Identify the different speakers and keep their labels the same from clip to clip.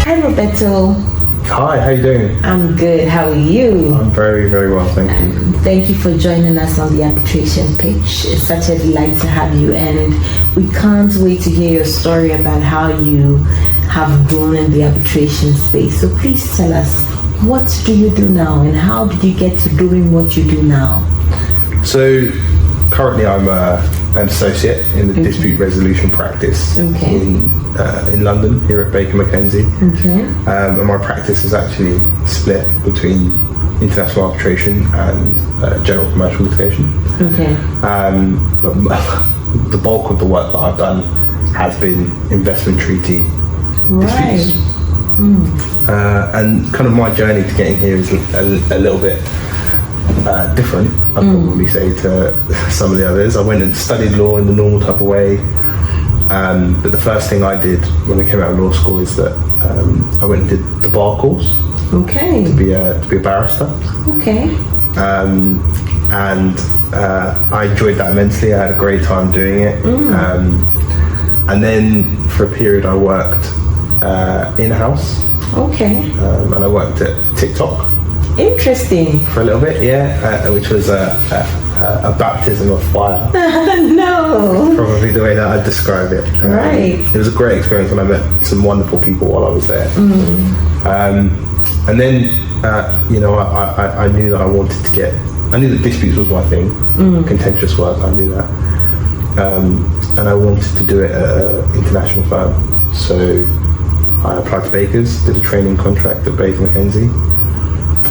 Speaker 1: Hi, Roberto.
Speaker 2: Hi, how you doing?
Speaker 1: I'm good. How are you?
Speaker 2: I'm very, very well, thank you.
Speaker 1: Thank you for joining us on the Arbitration Pitch. It's such a delight to have you, and we can't wait to hear your story about how you have grown in the arbitration space. So please tell us, what do you do now, and how did you get to doing what you do now?
Speaker 2: So currently I'm an associate in the dispute resolution practice in London, here at Baker McKenzie. And my practice is actually split between international arbitration and general commercial litigation. But the bulk of the work that I've done has been investment treaty disputes. And kind of my journey to getting here is a little bit different, I'd probably say, to some of the others. I went and studied law in the normal type of way, but the first thing I did when I came out of law school is that I went and did the bar course to be a barrister. And I enjoyed that immensely. I had a great time doing it. And then for a period I worked in-house. And I worked at TikTok.
Speaker 1: Interesting.
Speaker 2: For a little bit, which was a baptism of fire.
Speaker 1: No.
Speaker 2: Probably the way that I'd describe it.
Speaker 1: Right.
Speaker 2: It was a great experience, and I met some wonderful people while I was there. And then, I knew that I knew that disputes was my thing, contentious work, I knew that. And I wanted to do it at an international firm. So I applied to Baker's, did a training contract at Baker McKenzie,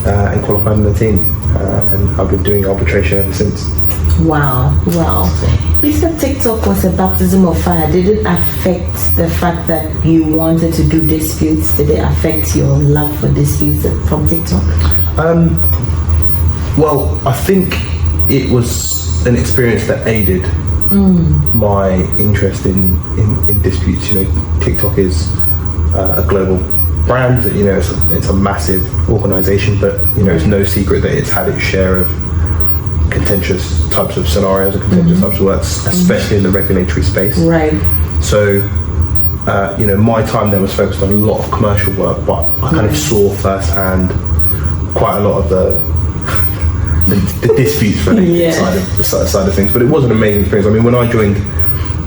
Speaker 2: and qualified in the team. And I've been doing arbitration ever since.
Speaker 1: Wow. You said TikTok was a baptism of fire. Did it affect the fact that you wanted to do disputes? Did it affect your love for disputes from TikTok?
Speaker 2: Well, I think it was an experience that aided my interest in disputes. TikTok is a global brand. It's a massive organisation, but it's no secret that it's had its share of contentious types of scenarios and contentious types of works, especially in the regulatory space.
Speaker 1: Right.
Speaker 2: So, my time there was focused on a lot of commercial work, but I kind of saw firsthand quite a lot of the disputes related side of things. But it was an amazing experience. I mean, when I joined,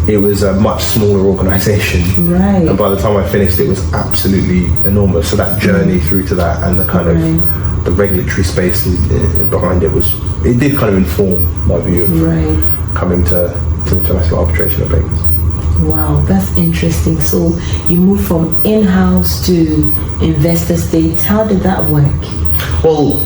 Speaker 2: it was a much smaller organisation, and by the time I finished, it was absolutely enormous. So that journey through to that, and the kind of the regulatory space behind it did kind of inform my view of coming to international arbitration at Baker's.
Speaker 1: Wow, that's interesting. So you moved from in-house to investor state. How did that work?
Speaker 2: Well,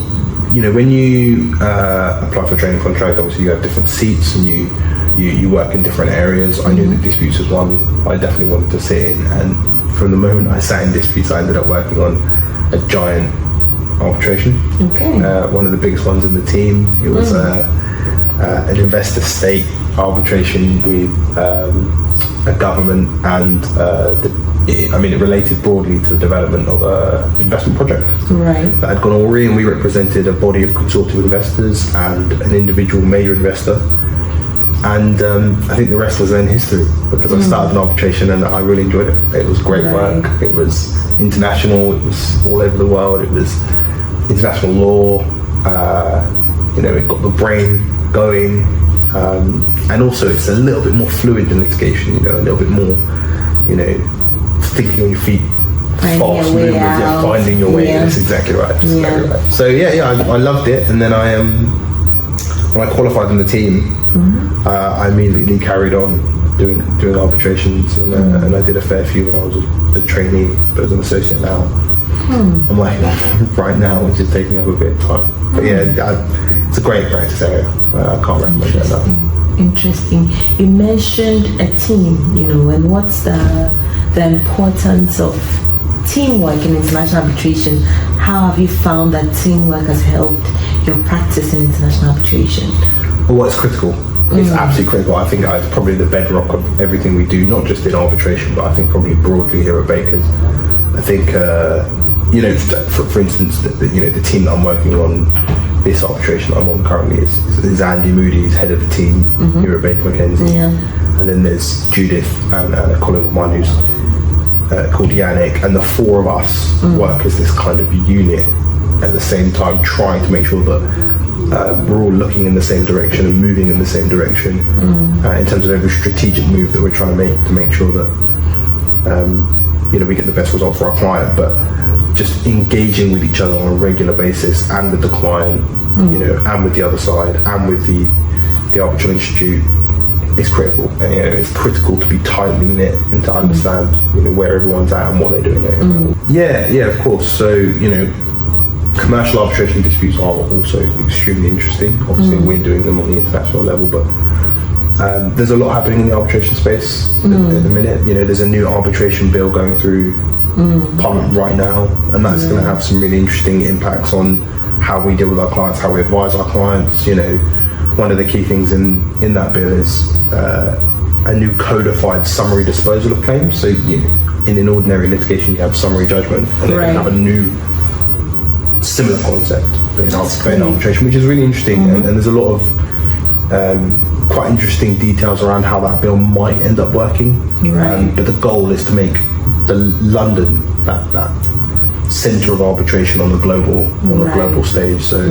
Speaker 2: when you apply for a training contract, obviously you have different seats and you work in different areas. I knew that disputes was one I definitely wanted to sit in, and from the moment I sat in disputes, I ended up working on a giant arbitration. One of the biggest ones in the team. It was an investor state arbitration with a government, and it related broadly to the development of an investment project that had gone awry, and we represented a body of consortium investors and an individual major investor. And I think the rest was then history, because I started an arbitration and I really enjoyed it. It was great work. It was international. It was all over the world. It was international law. It got the brain going, and also it's a little bit more fluid than litigation. A little bit more, thinking on your feet, fast movers, finding your way. That's exactly right. So I loved it, and then when I qualified in the team, I immediately carried on doing arbitrations, and I did a fair few when I was a trainee, but as an associate now, I'm working on right now, which is taking up a bit of time. But it's a great practice area. I can't recommend it enough.
Speaker 1: Interesting. You mentioned a team, and what's the importance of teamwork in international arbitration? How have you found that teamwork has helped your practice in international arbitration?
Speaker 2: Well, it's critical. It's absolutely critical. I think it's probably the bedrock of everything we do, not just in arbitration, but I think probably broadly here at Baker's. I think, for instance, the team that I'm working on this arbitration I'm on currently is Andy Moody, head of the team here at Baker McKenzie. And then there's Judith and a colleague of mine who's called Yannick, and the four of us work as this kind of unit at the same time, trying to make sure that we're all looking in the same direction and moving in the same direction in terms of every strategic move that we're trying to make sure that we get the best result for our client. But just engaging with each other on a regular basis, and with the client, and with the other side, and with the Arbitral Institute, is critical. And, it's critical to be tightly knit and to understand where everyone's at and what they're doing. Of course. So commercial arbitration disputes are also extremely interesting. Obviously, we're doing them on the international level, but there's a lot happening in the arbitration space at the minute. There's a new arbitration bill going through Parliament right now, and that's going to have some really interesting impacts on how we deal with our clients, how we advise our clients. One of the key things in that bill is a new codified summary disposal of claims. So in an ordinary litigation, you have summary judgment, and then you have a new similar concept in arbitration, which is really interesting. And there's a lot of quite interesting details around how that bill might end up working. But the goal is to make the London that centre of arbitration on the global stage. So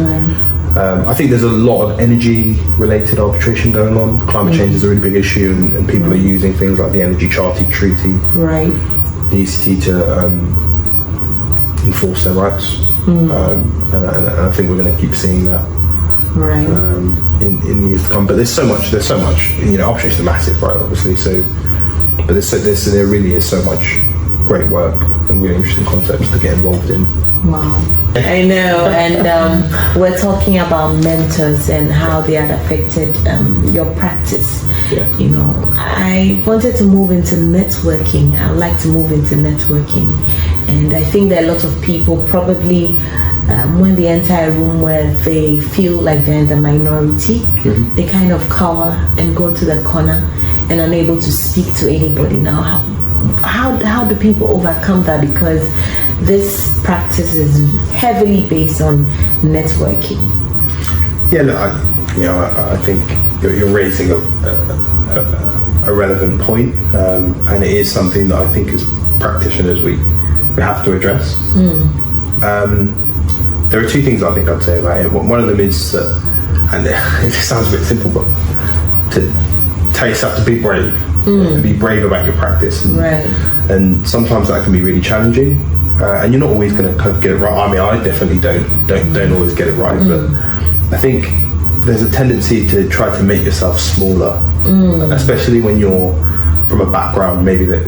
Speaker 2: I think there's a lot of energy related arbitration going on. Climate change is a really big issue, and people are using things like the Energy Charter Treaty, the ECT, to enforce their rights. And I think we're going to keep seeing that in the years to come. But there's so much. Arbitration is massive, right? Obviously, but there really is so much great work and really interesting concepts to get involved in.
Speaker 1: Wow, I know. And we're talking about mentors and how they had affected your practice. I wanted to move into networking. I would like to move into networking, and I think there are a lot of people probably when they enter a room where they feel like they're in the minority, they kind of cower and go to the corner and unable to speak to anybody. Now, how do people overcome that? Because this practice is heavily based on networking.
Speaker 2: I think you're raising a relevant point, and it is something that I think as practitioners we have to address. There are two things I think I'd say about it. One of them is that, and it sounds a bit simple, but to tell yourself to be brave. Be brave about your practice, and sometimes that can be really challenging, and you're not always going to kind of get it right. I mean, I definitely don't always get it right, but I think there's a tendency to try to make yourself smaller, especially when you're from a background maybe that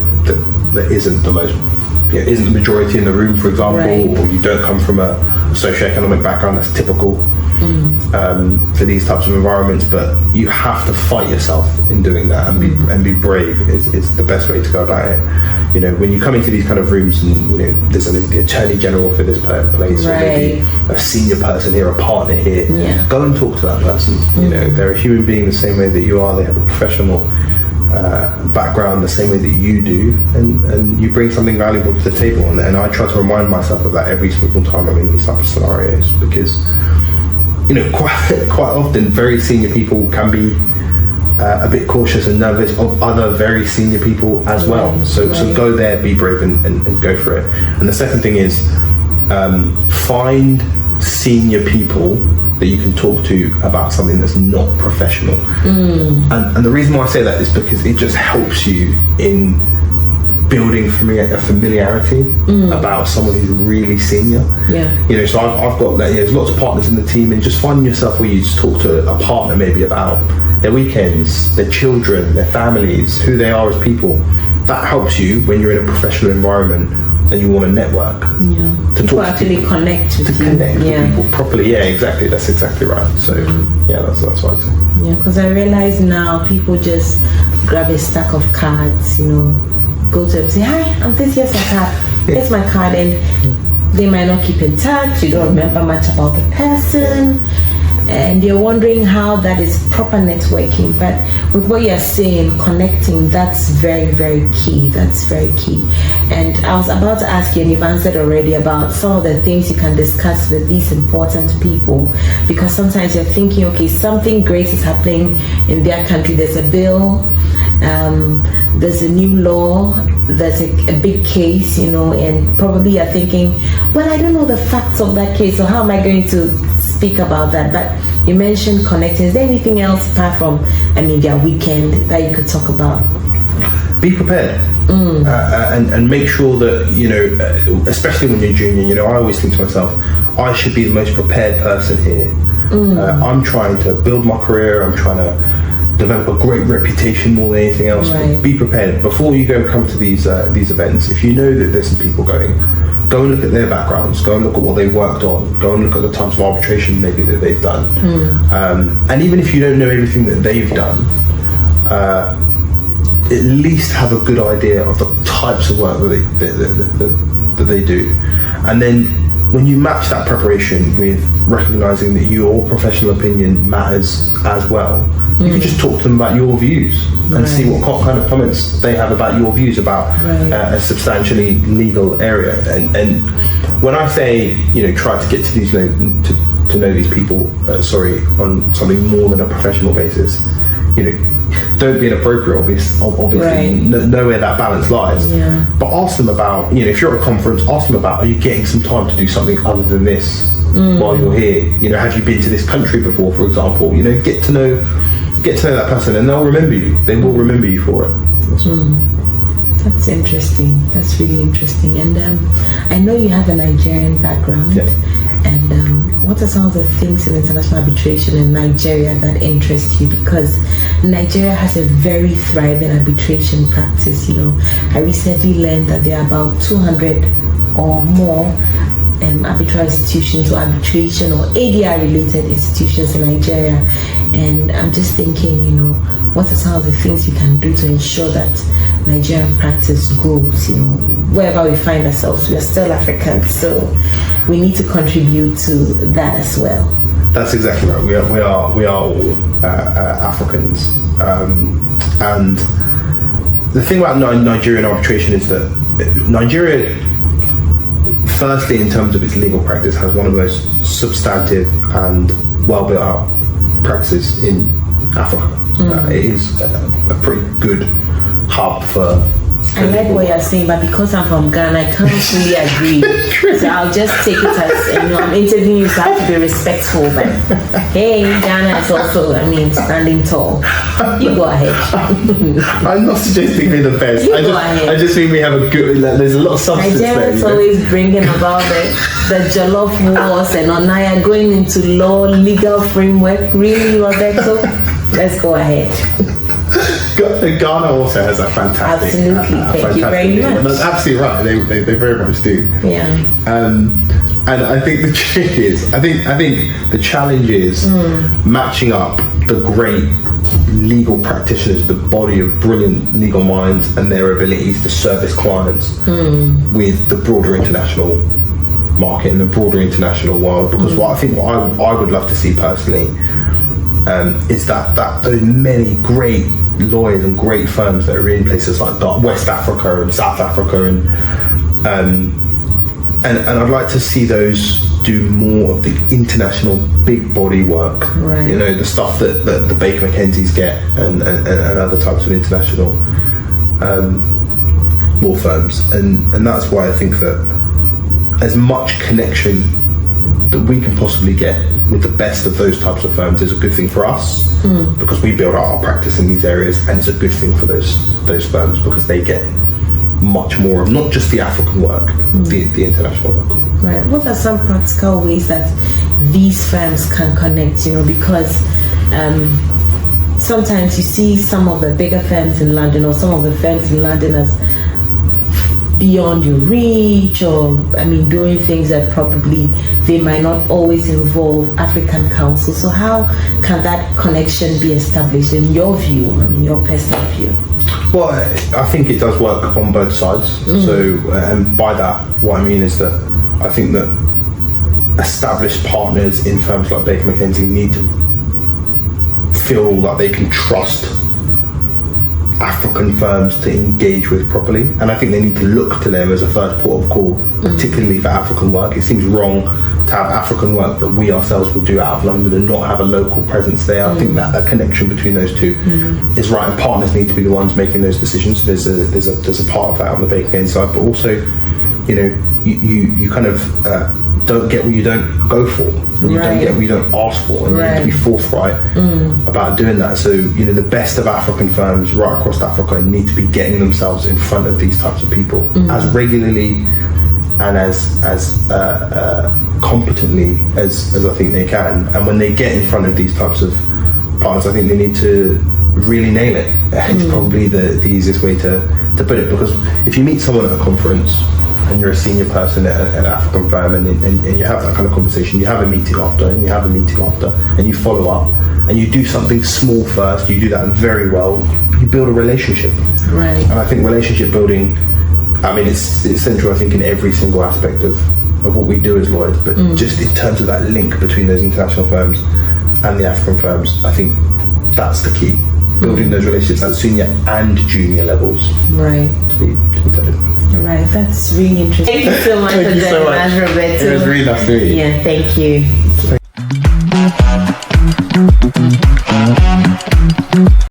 Speaker 2: isn't the most, isn't the majority in the room, for example, or you don't come from a socioeconomic background that's typical for these types of environments. But you have to fight yourself in doing that, and be brave is the best way to go about it. When you come into these kind of rooms, and there's the attorney general for this place, or maybe a senior person here, a partner here, go and talk to that person. They're a human being the same way that you are. They have a professional background the same way that you do, and you bring something valuable to the table, and I try to remind myself of that every single time I'm in these type of scenarios, because quite often very senior people can be a bit cautious and nervous of other very senior people as well. So go there, be brave, and go for it. And the second thing is find senior people that you can talk to about something that's not professional. And the reason why I say that is because it just helps you in building for me a familiarity about someone who's really senior. So I've got there's lots of partners in the team, and just finding yourself where you just talk to a partner maybe about their weekends, their children, their families, who they are as people. That helps you when you're in a professional environment and you want to network. To
Speaker 1: talk actually connect with
Speaker 2: people properly. Exactly. That's exactly right. So that's what I'd say.
Speaker 1: Because I realize now people just grab a stack of cards, go to them, say, hi, I'm this, here's my card, here's my card, and they might not keep in touch, you don't remember much about the person, and you're wondering how that is proper networking. But with what you're saying, connecting, that's very, very key. That's very key. And I was about to ask you, and you've answered already, about some of the things you can discuss with these important people, because sometimes you're thinking, okay, something great is happening in their country. There's a bill, there's a new law, there's a big case, and probably you're thinking, well, I don't know the facts of that case, so how am I going to speak about that? But you mentioned connecting. Is there anything else apart from, their weekend that you could talk about?
Speaker 2: Be prepared. And make sure that, especially when you're junior, I always think to myself, I should be the most prepared person here. I'm trying to build my career, I'm trying to develop a great reputation more than anything else.
Speaker 1: Right.
Speaker 2: Be prepared. Before you go come to these events, if you know that there's some people going, go and look at their backgrounds, go and look at what they worked on, go and look at the types of arbitration maybe that they've done. And even if you don't know everything that they've done, at least have a good idea of the types of work that they do. And then when you match that preparation with recognizing that your professional opinion matters as well, you can just talk to them about your views and see what kind of comments they have about your views about a substantially legal area. And when I say, try to get to these to know these people, on something more than a professional basis, don't be inappropriate, obviously. Know where that balance lies. But ask them about, if you're at a conference, ask them about, are you getting some time to do something other than this while you're here? Have you been to this country before, for example? Get to know that person, and they'll remember you. They will remember you for it.
Speaker 1: That's interesting. That's really interesting. And I know you have a Nigerian background. And what are some of the things in international arbitration in Nigeria that interest you? Because Nigeria has a very thriving arbitration practice. I recently learned that there are about 200 or more arbitral institutions or arbitration or ADR related institutions in Nigeria. And I'm just thinking, what are some of the things you can do to ensure that Nigerian practice grows? Wherever we find ourselves, we are still Africans, so we need to contribute to that as well.
Speaker 2: That's exactly right. We are all Africans, and the thing about Nigerian arbitration is that Nigeria, firstly, in terms of its legal practice, has one of the most substantive and well built out practices in Africa. It is a pretty good hub for.
Speaker 1: I like what you're saying, but because I'm from Ghana, I can't really agree. So I'll just take it as, I'm interviewing you, so I have to be respectful. But hey, Ghana is also, standing tall. You go ahead.
Speaker 2: I'm not suggesting we're the best. I just think we have a good, there's a lot of substance there.
Speaker 1: Nigerians always bringing about the Jollof wars and Onaya going into legal framework. Really, Roberto? Let's go ahead.
Speaker 2: Ghana also has a fantastic.
Speaker 1: Absolutely, thank you very much.
Speaker 2: That's absolutely right. They very much do.
Speaker 1: Yeah.
Speaker 2: And I think the trick is, I think the challenge is matching up the great legal practitioners, the body of brilliant legal minds, and their abilities to service clients with the broader international market and the broader international world. Because what I would love to see personally is that those many great lawyers and great firms that are in places like West Africa and South Africa and I'd like to see those do more of the international big body work, the stuff that the Baker McKenzie's get and other types of international law firms, and that's why I think that as much connection that we can possibly get with the best of those types of firms is a good thing for us, because we build out our practice in these areas, and it's a good thing for those firms because they get much more of not just the African work, the international work.
Speaker 1: Right. What are some practical ways that these firms can connect? Because sometimes you see some of the bigger firms in London, or some of the firms in London as beyond your reach, or doing things that probably they might not always involve African counsel. So how can that connection be established in your view, your personal view?
Speaker 2: Well, I think it does work on both sides. So, and by that, what I mean is that I think that established partners in firms like Baker McKenzie need to feel like they can trust African firms to engage with properly, and I think they need to look to them as a first port of call, particularly for African work. It seems wrong to have African work that we ourselves will do out of London and not have a local presence there. I think that a connection between those two is right, and partners need to be the ones making those decisions. There's a part of that on the Baker McKenzie side, but also, you know, you kind of don't get what you don't go for. You don't get what you don't ask for, and you need to be forthright about doing that. So, you know, the best of African firms right across Africa need to be getting themselves in front of these types of people as regularly and as competently as I think they can. And when they get in front of these types of partners, I think they need to really nail it. It's probably the easiest way to put it, because if you meet someone at a conference and you're a senior person at an African firm, and you have that kind of conversation, you have a meeting after, and you have a meeting after, and you follow up, and you do something small first, you do that very well, you build a relationship.
Speaker 1: Right.
Speaker 2: And I think relationship building, I mean, it's central, I think, in every single aspect of what we do as lawyers, but just in terms of that link between those international firms and the African firms, I think that's the key. Building those relationships at senior and junior levels.
Speaker 1: Right.
Speaker 2: To be done.
Speaker 1: Right, that's really interesting. Thank you so much for joining us, Roberto.
Speaker 2: It was really nice to meet you.
Speaker 1: Yeah, thank you.